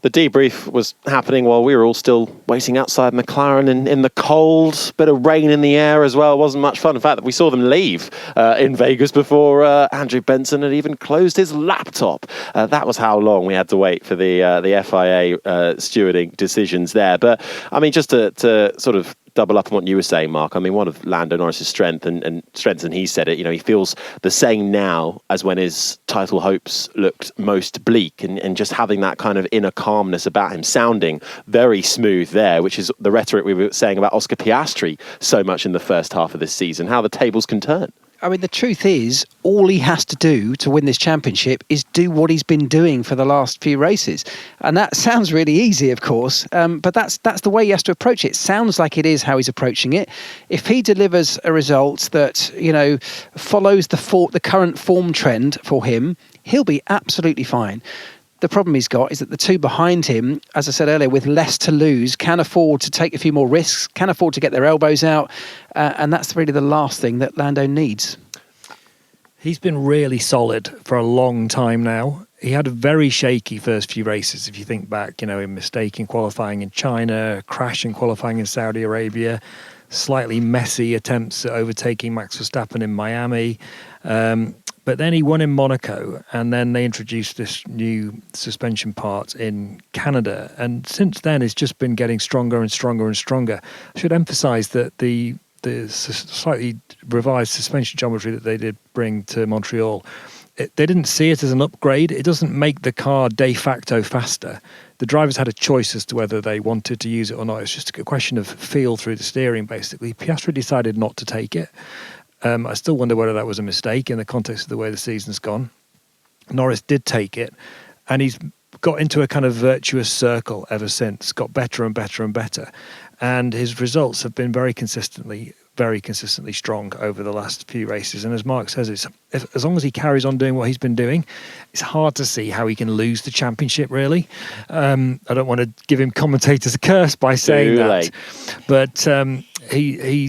The debrief was happening while we were all still waiting outside McLaren in the cold, bit of rain in the air as well. It wasn't much fun. In fact, we saw them leave in Vegas before Andrew Benson had even closed his laptop. That was how long we had to wait for the FIA stewarding decisions there. But I mean, just to sort of double up on what you were saying, Mark. I mean, one of Lando Norris's strengths, and he said it, he feels the same now as when his title hopes looked most bleak, and just having that kind of inner calmness about him, sounding very smooth there, which is the rhetoric we were saying about Oscar Piastri so much in the first half of this season, how the tables can turn. I mean, the truth is, all he has to do to win this championship is do what he's been doing for the last few races. And that sounds really easy, of course, but that's the way he has to approach it. Sounds like it is how he's approaching it. If he delivers a result that, follows the current form trend for him, he'll be absolutely fine. The problem he's got is that the two behind him, as I said earlier, with less to lose, can afford to take a few more risks, can afford to get their elbows out, and that's really the last thing that Lando needs. He's been really solid for a long time now. He had a very shaky first few races, if you think back, a mistake in qualifying in China, crash in qualifying in Saudi Arabia, slightly messy attempts at overtaking Max Verstappen in Miami. But then he won in Monaco, and then they introduced this new suspension part in Canada. And since then, it's just been getting stronger and stronger and stronger. I should emphasise that the slightly revised suspension geometry that they did bring to Montreal, they didn't see it as an upgrade. It doesn't make the car de facto faster. The drivers had a choice as to whether they wanted to use it or not. It's just a question of feel through the steering, basically. Piastri decided not to take it. I still wonder whether that was a mistake in the context of the way the season's gone. Norris did take it, and he's got into a kind of virtuous circle ever since, got better and better and better. And his results have been very consistently strong over the last few races. And as Mark says, as long as he carries on doing what he's been doing, it's hard to see how he can lose the championship, really. I don't want to give him commentator's curse by saying that. But he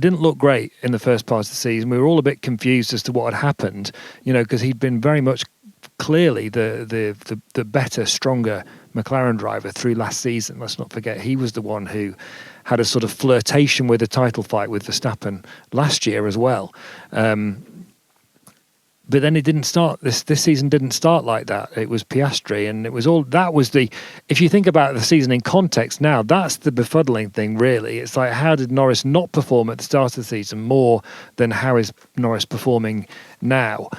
didn't look great in the first part of the season. We were all a bit confused as to what had happened, because he'd been very much clearly the better, stronger McLaren driver through last season. Let's not forget he was the one who had a sort of flirtation with the title fight with Verstappen last year as well. But then it didn't start. This season didn't start like that. It was Piastri, and it was all that was the. If you think about the season in context now, that's the befuddling thing, really. It's like, how did Norris not perform at the start of the season more than how is Norris performing now?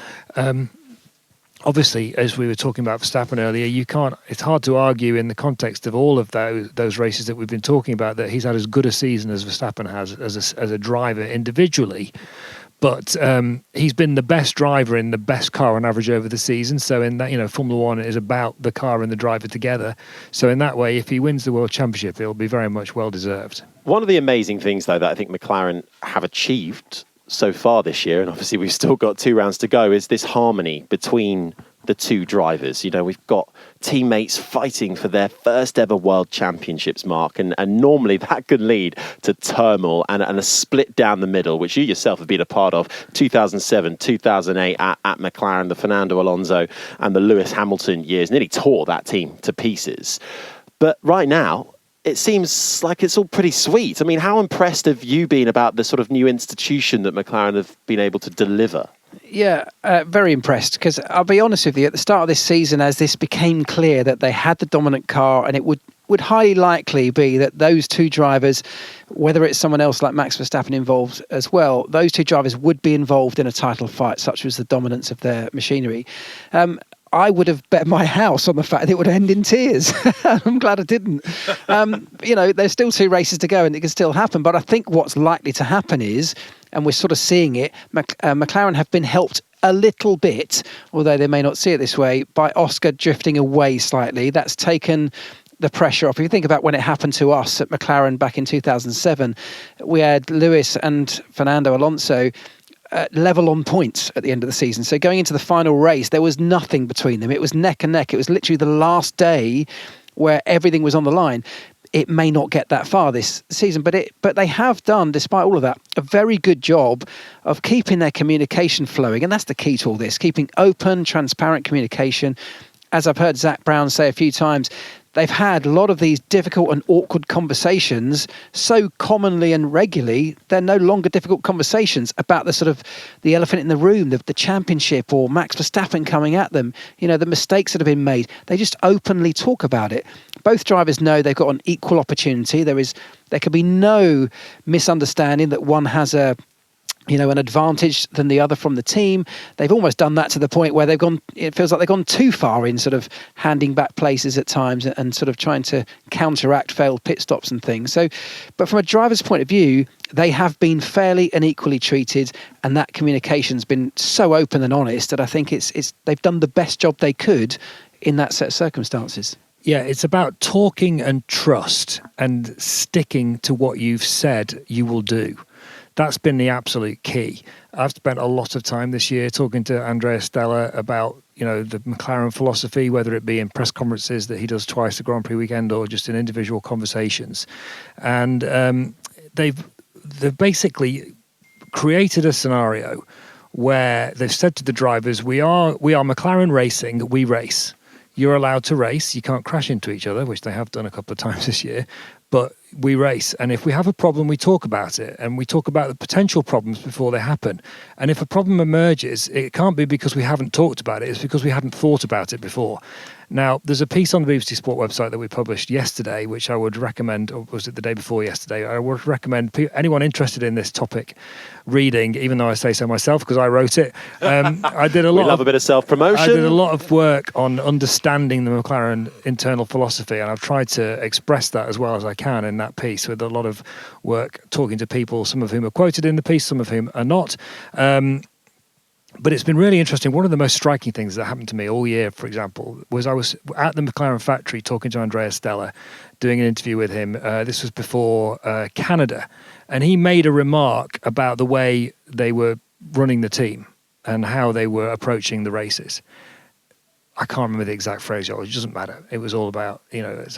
Obviously, as we were talking about Verstappen earlier, you can't. It's hard to argue in the context of all of those races that we've been talking about that he's had as good a season as Verstappen has as a driver individually. But he's been the best driver in the best car on average over the season. So in that, Formula One is about the car and the driver together. So in that way, if he wins the World Championship, it'll be very much well deserved. One of the amazing things, though, that I think McLaren have achieved so far this year, and obviously we've still got 2 rounds to go, is this harmony between the 2 drivers. We've got teammates fighting for their first ever World Championships, Mark, and normally that could lead to turmoil and a split down the middle, which you yourself have been a part of. 2007, 2008 at McLaren, the Fernando Alonso and the Lewis Hamilton years nearly tore that team to pieces. But right now, it seems like it's all pretty sweet. I mean, how impressed have you been about the sort of new institution that McLaren have been able to deliver? Yeah, very impressed, because I'll be honest with you, at the start of this season, as this became clear that they had the dominant car, and it would highly likely be that those 2 drivers, whether it's someone else like Max Verstappen involved as well, those 2 drivers would be involved in a title fight, such was the dominance of their machinery. I would have bet my house on the fact that it would end in tears. I'm glad I didn't. There's still 2 races to go and it can still happen. But I think what's likely to happen is, and we're sort of seeing it, McLaren have been helped a little bit, although they may not see it this way, by Oscar drifting away slightly. That's taken the pressure off. If you think about when it happened to us at McLaren back in 2007, we had Lewis and Fernando Alonso level on points at the end of the season. So going into the final race, there was nothing between them. It was neck and neck. It was literally the last day where everything was on the line. It may not get that far this season, but they have done, despite all of that, a very good job of keeping their communication flowing. And that's the key to all this, keeping open, transparent communication. As I've heard Zach Brown say a few times, they've had a lot of these difficult and awkward conversations so commonly and regularly, they're no longer difficult conversations about the sort of the elephant in the room, the championship or Max Verstappen coming at them, the mistakes that have been made. They just openly talk about it. Both drivers know they've got an equal opportunity. There can be no misunderstanding that one has an advantage than the other from the team. They've almost done that to the point where it feels like they've gone too far in sort of handing back places at times and sort of trying to counteract failed pit stops and things. So, but from a driver's point of view, they have been fairly and equally treated, and that communication's been so open and honest that I think they've done the best job they could in that set of circumstances. Yeah, it's about talking and trust and sticking to what you've said you will do. That's been the absolute key. I've spent a lot of time this year talking to Andrea Stella about, the McLaren philosophy, whether it be in press conferences that he does twice a Grand Prix weekend or just in individual conversations. And they've basically created a scenario where they've said to the drivers, we are McLaren Racing, we race. You're allowed to race. You can't crash into each other, which they have done a couple of times this year. But we race. And if we have a problem, we talk about it. And we talk about the potential problems before they happen. And if a problem emerges, it can't be because we haven't talked about it. It's because we hadn't thought about it before. Now, there's a piece on the BBC Sport website that we published yesterday, which I would recommend, or was it the day before yesterday? I would recommend anyone interested in this topic reading, even though I say so myself because I wrote it. I did a lot. We love a bit of self-promotion. I did a lot of work on understanding the McLaren internal philosophy, and I've tried to express that as well as I can in that piece with a lot of work talking to people, some of whom are quoted in the piece, some of whom are not. But it's been really interesting. One of the most striking things that happened to me all year, for example, was I was at the McLaren factory talking to Andrea Stella, doing an interview with him. This was before Canada. And he made a remark about the way they were running the team and how they were approaching the races. I can't remember the exact phrase. It doesn't matter. It was all about, it's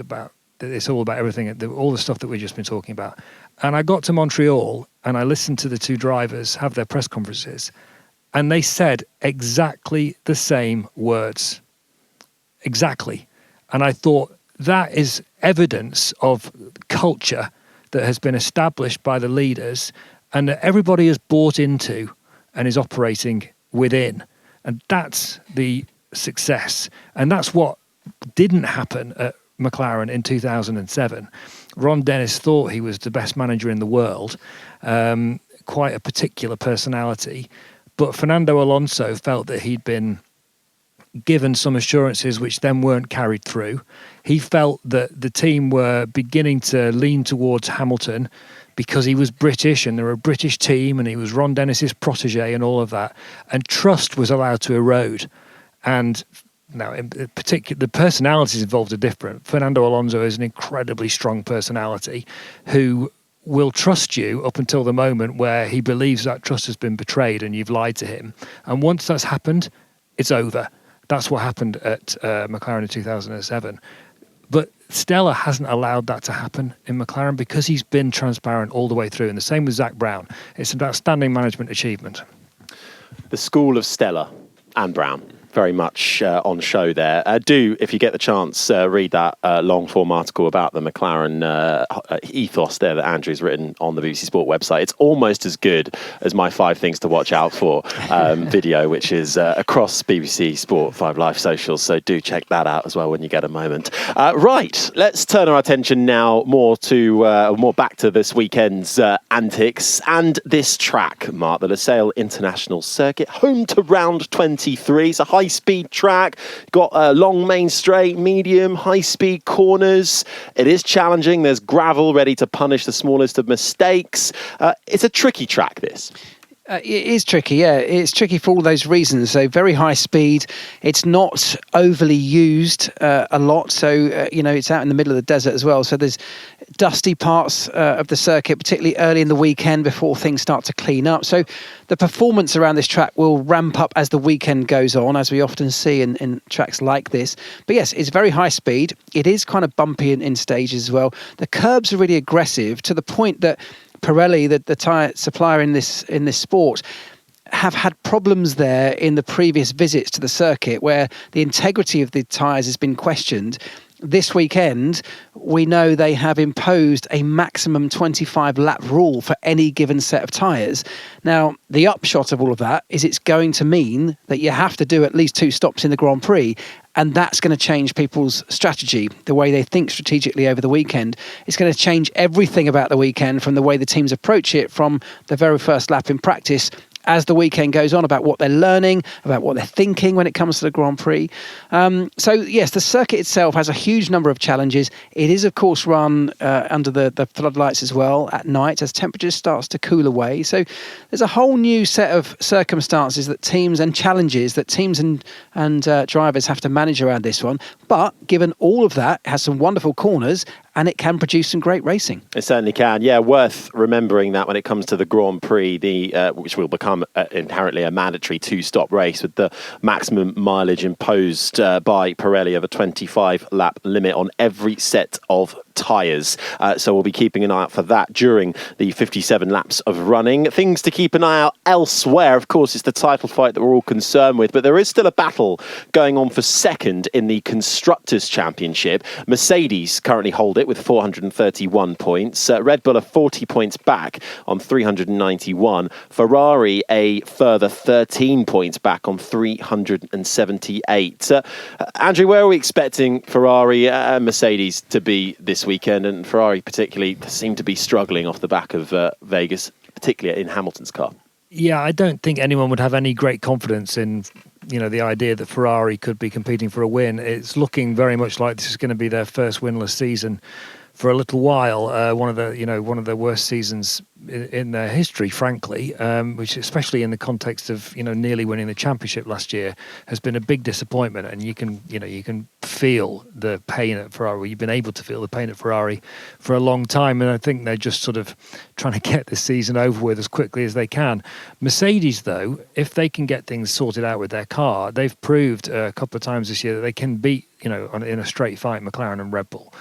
all about everything, all the stuff that we've just been talking about. And I got to Montreal and I listened to the 2 drivers have their press conferences. And they said exactly the same words. Exactly. And I thought that is evidence of culture that has been established by the leaders and that everybody has bought into and is operating within. And that's the success. And that's what didn't happen at McLaren in 2007. Ron Dennis thought he was the best manager in the world, quite a particular personality. But Fernando Alonso felt that he'd been given some assurances which then weren't carried through. He felt that the team were beginning to lean towards Hamilton because he was British and they were a British team and he was Ron Dennis's protege and all of that. And trust was allowed to erode. And now, in particular, the personalities involved are different. Fernando Alonso is an incredibly strong personality who will trust you up until the moment where he believes that trust has been betrayed and you've lied to him. And once that's happened, it's over. That's what happened at McLaren in 2007. But Stella hasn't allowed that to happen in McLaren because he's been transparent all the way through. And the same with Zach Brown. It's an outstanding management achievement. The school of Stella and Brown. Very much on show there. Do, if you get the chance, read that long-form article about the McLaren ethos there that Andrew's written on the BBC Sport website. It's almost as good as my 5 things to watch out for video, which is across BBC Sport 5 Live socials. So do check that out as well when you get a moment. Right, let's turn our attention now more back to this weekend's antics and this track, Mark, the Losail International Circuit, home to round 23. It's a high-speed track, got a long main straight, medium, high-speed corners. It is challenging. There's gravel ready to punish the smallest of mistakes. It's a tricky track, this. It is tricky, yeah. It's tricky for all those reasons. So very high speed. It's not overly used a lot. So, it's out in the middle of the desert as well. So there's dusty parts of the circuit, particularly early in the weekend before things start to clean up. So the performance around this track will ramp up as the weekend goes on, as we often see in tracks like this. But yes, it's very high speed. It is kind of bumpy in stages as well. The curbs are really aggressive to the point that Pirelli, the tyre supplier in this sport, have had problems there in the previous visits to the circuit where the integrity of the tyres has been questioned. This weekend, we know they have imposed a maximum 25 lap rule for any given set of tyres. Now, the upshot of all of that is it's going to mean that you have to do at least 2 stops in the Grand Prix. And that's going to change people's strategy, the way they think strategically over the weekend. It's going to change everything about the weekend from the way the teams approach it from the very first lap in practice as the weekend goes on, about what they're learning, about what they're thinking when it comes to the Grand Prix. So, yes, the circuit itself has a huge number of challenges. It is, of course, run under the floodlights as well at night as temperature starts to cool away. So there's a whole new set of circumstances that teams and challenges that teams and drivers have to manage around this one. But given all of that, it has some wonderful corners and it can produce some great racing. It certainly can. Yeah, worth remembering that when it comes to the Grand Prix, which will become inherently a mandatory 2-stop race with the maximum mileage imposed by Pirelli of a 25-lap limit on every set of tyres. So we'll be keeping an eye out for that during the 57 laps of running. Things to keep an eye out elsewhere, of course, is the title fight that we're all concerned with, but there is still a battle going on for second in the Constructors' Championship. Mercedes currently hold it with 431 points. Red Bull are 40 points back on 391. Ferrari a further 13 points back on 378. Andrew, where are we expecting Ferrari and Mercedes to be this weekend? And Ferrari particularly seem to be struggling off the back of Vegas, particularly in Hamilton's car. Yeah, I don't think anyone would have any great confidence in the idea that Ferrari could be competing for a win. It's looking very much like this is going to be their first winless season for a little while. One of the worst seasons in their history, frankly, which especially in the context of nearly winning the championship last year has been a big disappointment. And you can feel the pain at Ferrari. You've been able to feel the pain at Ferrari for a long time, and I think they're just sort of trying to get this season over with as quickly as they can. Mercedes, though, if they can get things sorted out with their car, they've proved a couple of times this year that they can beat in a straight fight McLaren and Red Bull.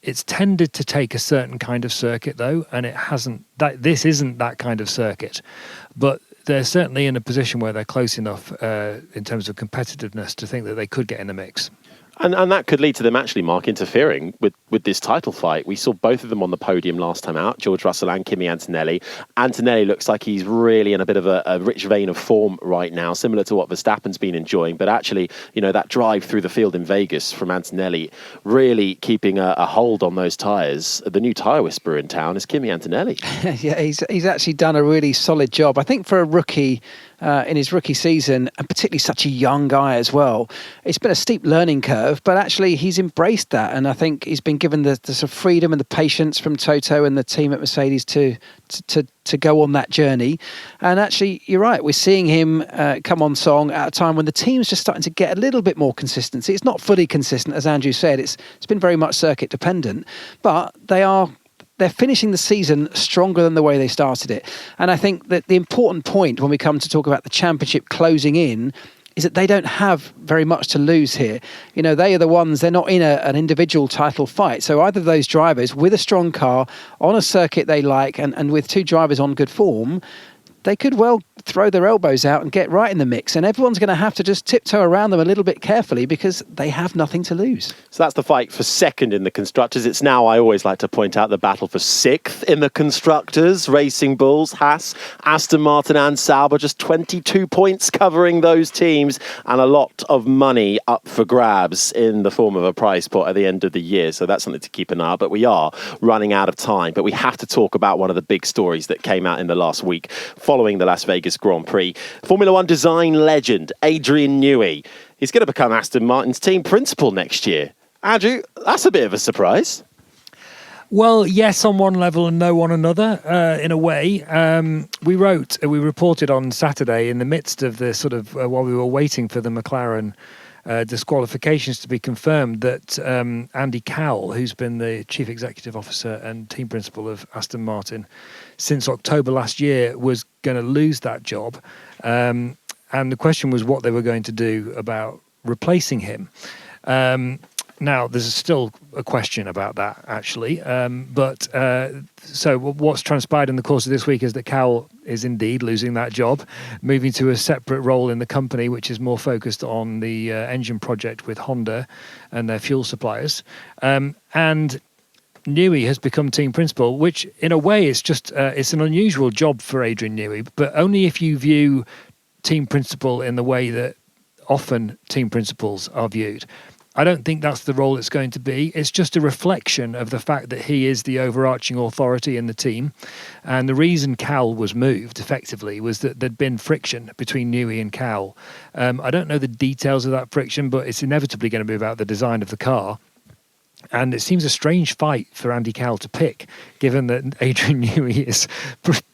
It's tended to take a certain kind of circuit, though, and it hasn't. This isn't that kind of circuit, but they're certainly in a position where they're close enough in terms of competitiveness to think that they could get in the mix. And that could lead to them actually, Mark, interfering with this title fight. We saw both of them on the podium last time out, George Russell and Kimi Antonelli. Antonelli looks like he's really in a bit of a rich vein of form right now, similar to what Verstappen's been enjoying. But actually, that drive through the field in Vegas from Antonelli really keeping a hold on those tyres. The new tyre whisperer in town is Kimi Antonelli. Yeah, he's actually done a really solid job. I think for a rookie in his rookie season, and particularly such a young guy as well, it's been a steep learning curve, but actually he's embraced that. And I think he's been given the sort of freedom and the patience from Toto and the team at Mercedes to go on that journey. And actually, you're right, we're seeing him come on song at a time when the team's just starting to get a little bit more consistency. It's not fully consistent, as Andrew said. It's been very much circuit dependent, but they're finishing the season stronger than the way they started it. And I think that the important point when we come to talk about the championship closing in is that they don't have very much to lose here. They are the ones, they're not in an individual title fight. So either of those drivers with a strong car on a circuit they like and with two drivers on good form, they could well throw their elbows out and get right in the mix. And everyone's going to have to just tiptoe around them a little bit carefully because they have nothing to lose. So that's the fight for second in the Constructors. It's now, I always like to point out, the battle for sixth in the Constructors. Racing Bulls, Haas, Aston Martin and Sauber, just 22 points covering those teams and a lot of money up for grabs in the form of a prize pot at the end of the year. So that's something to keep an eye on. But we are running out of time. But we have to talk about one of the big stories that came out in the last week following the Las Vegas Grand Prix. Formula One design legend Adrian Newey. He's going to become Aston Martin's team principal next year. Andrew, that's a bit of a surprise. Well, yes, on one level and no on another, in a way. We reported on Saturday in the midst of the sort of, while we were waiting for the McLaren disqualifications to be confirmed, that Andy Cowell, who's been the chief executive officer and team principal of Aston Martin since October last year, was going to lose that job. And the question was what they were going to do about replacing him. Now, there's still a question about that, actually. So what's transpired in the course of this week is that Cowell is indeed losing that job, moving to a separate role in the company, which is more focused on the engine project with Honda and their fuel suppliers. And Newey has become team principal, which in a way is just it's an unusual job for Adrian Newey, but only if you view team principal in the way that often team principals are viewed. I don't think that's the role it's going to be. It's just a reflection of the fact that he is the overarching authority in the team. And the reason Cowell was moved, effectively, was that there'd been friction between Newey and Cowell. I don't know the details of that friction, but it's inevitably going to be about the design of the car. And it seems a strange fight for Andy Cowell to pick, given that Adrian Newey is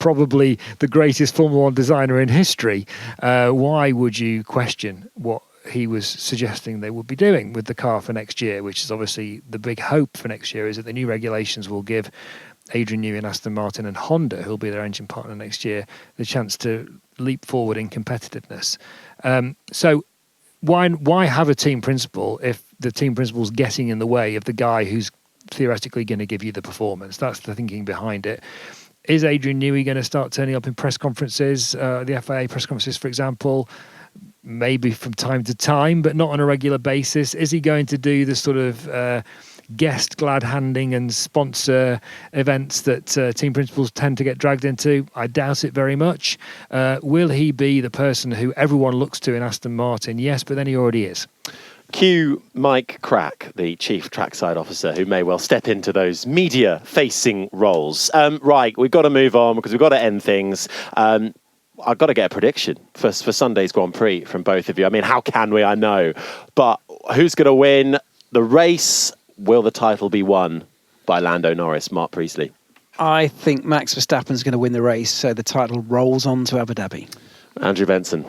probably the greatest Formula One designer in history. Why would you question what he was suggesting they would be doing with the car for next year, which is obviously the big hope for next year, is that the new regulations will give Adrian Newey and Aston Martin and Honda, who'll be their engine partner next year, the chance to leap forward in competitiveness. So why have a team principal if the team principal's getting in the way of the guy who's theoretically going to give you the performance? That's the thinking behind it. Is Adrian Newey going to start turning up in press conferences, the FIA press conferences, for example? Maybe from time to time, but not on a regular basis. Is he going to do the sort of guest glad handing and sponsor events that team principals tend to get dragged into? I doubt it very much. Will he be the person who everyone looks to in Aston Martin? Yes, but then he already is. Cue Mike Crack, the chief trackside officer, who may well step into those media-facing roles. Right, we've got to move on because we've got to end things. I've got to get a prediction for Sunday's Grand Prix from both of you. I mean, how can we? I know. But who's going to win the race? Will the title be won by Lando Norris, Mark Priestley? I think Max Verstappen's going to win the race, so the title rolls on to Abu Dhabi. Andrew Benson.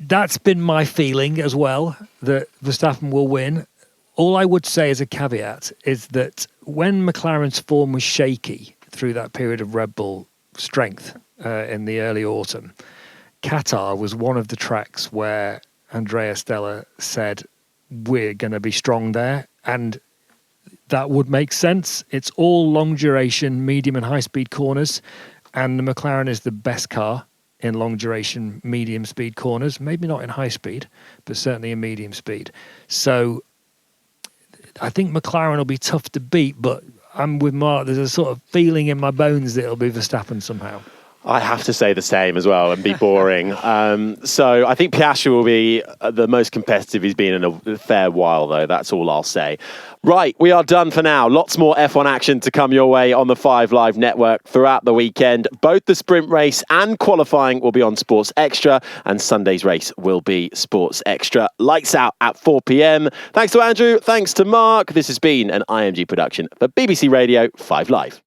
That's been my feeling as well, that Verstappen will win. All I would say as a caveat is that when McLaren's form was shaky through that period of Red Bull strength, in the early autumn, Qatar was one of the tracks where Andrea Stella said, we're going to be strong there. And that would make sense. It's all long duration, medium and high speed corners. And the McLaren is the best car in long duration, medium speed corners. Maybe not in high speed, but certainly in medium speed. So I think McLaren will be tough to beat, but I'm with Mark. There's a sort of feeling in my bones that it'll be Verstappen somehow. I have to say the same as well and be boring. So I think Piastri will be the most competitive he's been in a fair while, though. That's all I'll say. Right, we are done for now. Lots more F1 action to come your way on the 5 Live network throughout the weekend. Both the sprint race and qualifying will be on Sports Extra, and Sunday's race will be Sports Extra. Lights out at 4 p.m. Thanks to Andrew. Thanks to Mark. This has been an IMG production for BBC Radio 5 Live.